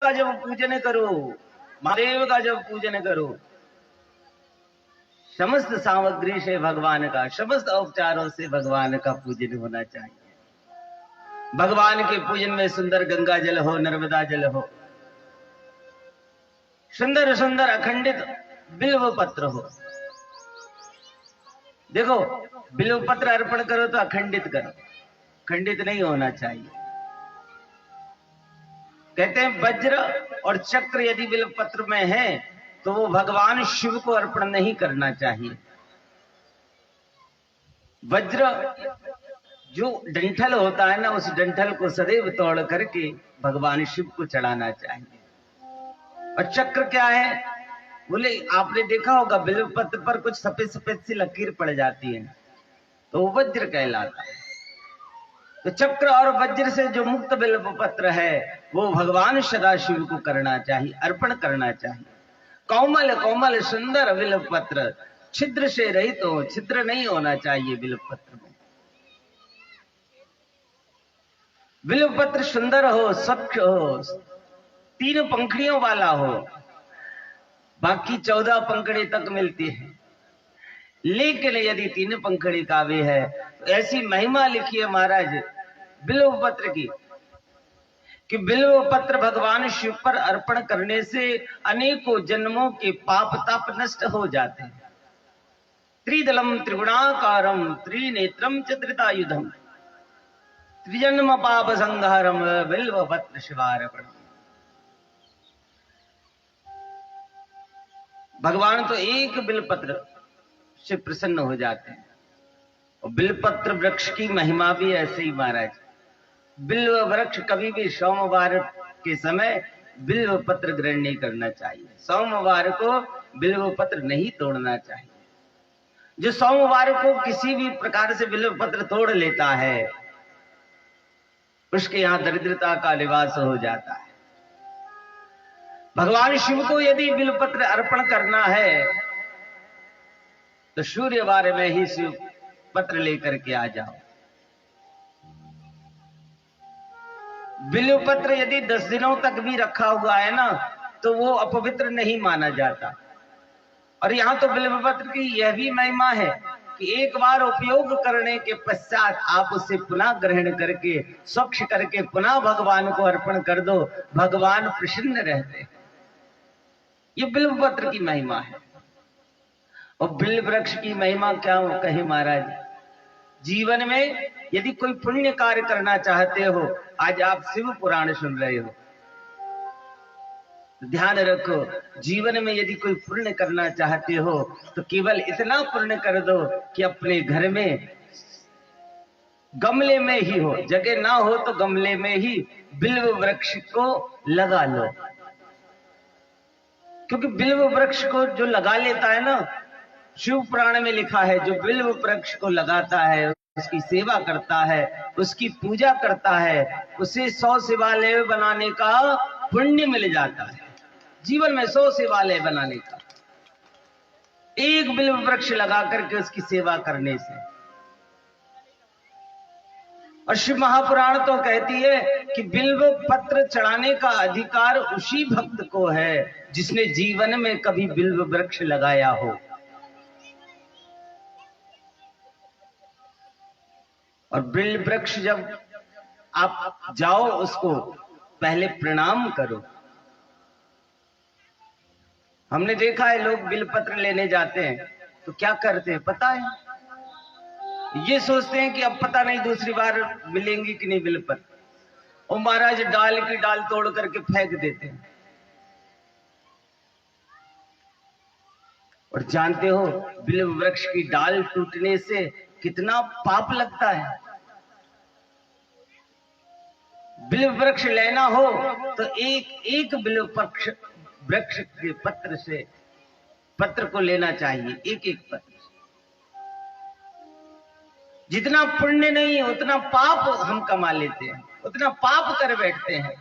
का जब पूजन करो, महादेव का जब पूजन करो, समस्त सामग्री से भगवान का, समस्त उपचारों से भगवान का पूजन होना चाहिए। भगवान के पूजन में सुंदर गंगा जल हो, नर्मदा जल हो, सुंदर सुंदर अखंडित बिल्व पत्र हो। देखो, बिल्व पत्र अर्पण करो तो अखंडित करो, खंडित नहीं होना चाहिए। कहते हैं वज्र और चक्र यदि बिल्व पत्र में है तो वो भगवान शिव को अर्पण नहीं करना चाहिए। वज्र जो डंठल होता है ना, उस डंठल को सदैव तोड़ करके भगवान शिव को चढ़ाना चाहिए। और चक्र क्या है? बोले आपने देखा होगा बिल्व पत्र पर कुछ सफेद सफेद सी लकीर पड़ जाती है, तो वो वज्र कहलाता है। तो चक्र और वज्र से जो मुक्त बिल्व पत्र है वो भगवान सदाशिव को करना चाहिए, अर्पण करना चाहिए। कोमल कोमल सुंदर बिल्व पत्र, छिद्र से रहित हो, छिद्र नहीं होना चाहिए बिल्व पत्र में। बिल्व पत्र सुंदर हो, स्वच्छ हो, 3 पंखड़ियों वाला हो। बाकी 14 पंखड़ी तक मिलती है, लेकिन यदि 3 पंखड़ी का भी है तो ऐसी महिमा लिखी है महाराज बिल्व पत्र की कि बिल्व पत्र भगवान शिव पर अर्पण करने से अनेकों जन्मों के पाप ताप नष्ट हो जाते हैं। त्रिदलम त्रिगुणाकारम त्रिनेत्रम च धृतायुधम त्रिजन्म पाप संहारम बिल्व पत्र शिवार्पणम। भगवान तो एक बिल्वपत्र से प्रसन्न हो जाते हैं। और बिल्वपत्र वृक्ष की महिमा भी ऐसे ही महाराज। बिल्व वृक्ष कभी भी सोमवार के समय बिल्व पत्र ग्रहण नहीं करना चाहिए। सोमवार को बिल्व पत्र नहीं तोड़ना चाहिए। जो सोमवार को किसी भी प्रकार से बिल्व पत्र तोड़ लेता है उसके यहां दरिद्रता का निवास हो जाता है। भगवान शिव को यदि बिल्व पत्र अर्पण करना है तो सूर्यवार में ही शिव पत्र लेकर के आ जाओ। बिल्व पत्र यदि 10 दिनों तक भी रखा हुआ है ना तो वो अपवित्र नहीं माना जाता। और यहां तो बिल्व पत्र की यह भी महिमा है कि एक बार उपयोग करने के पश्चात आप उसे पुनः ग्रहण करके स्वच्छ करके पुनः भगवान को अर्पण कर दो, भगवान प्रसन्न रहते हैं। ये बिल्व पत्र की महिमा है। और बिल्व वृक्ष की महिमा क्या कहे महाराज। जीवन में यदि कोई पुण्य कार्य करना चाहते हो, आज आप शिव पुराण सुन रहे हो, ध्यान रखो जीवन में यदि कोई पुण्य करना चाहते हो तो केवल इतना पुण्य कर दो कि अपने घर में गमले में ही हो, जगह ना हो तो गमले में ही बिल्व वृक्ष को लगा लो। क्योंकि बिल्व वृक्ष को जो लगा लेता है ना, शिव पुराण में लिखा है जो बिल्व वृक्ष को लगाता है, उसकी सेवा करता है, उसकी पूजा करता है, उसे 100 शिवालय बनाने का पुण्य मिल जाता है। जीवन में 100 शिवालय बनाने का, एक बिल्व वृक्ष लगा करके उसकी सेवा करने से। और शिव महापुराण तो कहती है कि बिल्व पत्र चढ़ाने का अधिकार उसी भक्त को है जिसने जीवन में कभी बिल्व वृक्ष लगाया हो। और बिल्व वृक्ष जब आप जाओ उसको पहले प्रणाम करो। हमने देखा है लोग बिल्व पत्र लेने जाते हैं तो क्या करते हैं पता है, ये सोचते हैं कि अब पता नहीं दूसरी बार मिलेंगी कि नहीं बिल्व पत्र, और महाराज डाल की डाल तोड़ करके फेंक देते हैं। और जानते हो बिल्व वृक्ष की डाल टूटने से कितना पाप लगता है। बिल्व वृक्ष लेना हो तो एक बिल्व वृक्ष के पत्र को लेना चाहिए, एक एक पत्र। जितना पुण्य नहीं उतना पाप हम कमा लेते हैं, उतना पाप कर बैठते हैं।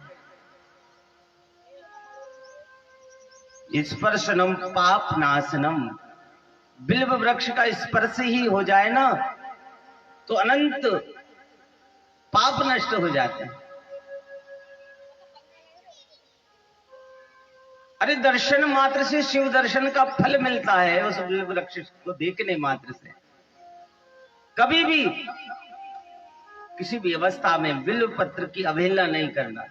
स्पर्शनम पाप नाशनम, बिल्व वृक्ष का स्पर्श ही हो जाए ना तो अनंत पाप नष्ट हो जाते हैं। अरे दर्शन मात्र से शिव दर्शन का फल मिलता है, उस बिल्व वृक्ष को देखने मात्र से। कभी भी किसी भी अवस्था में बिल्व पत्र की अवहेलना नहीं करना।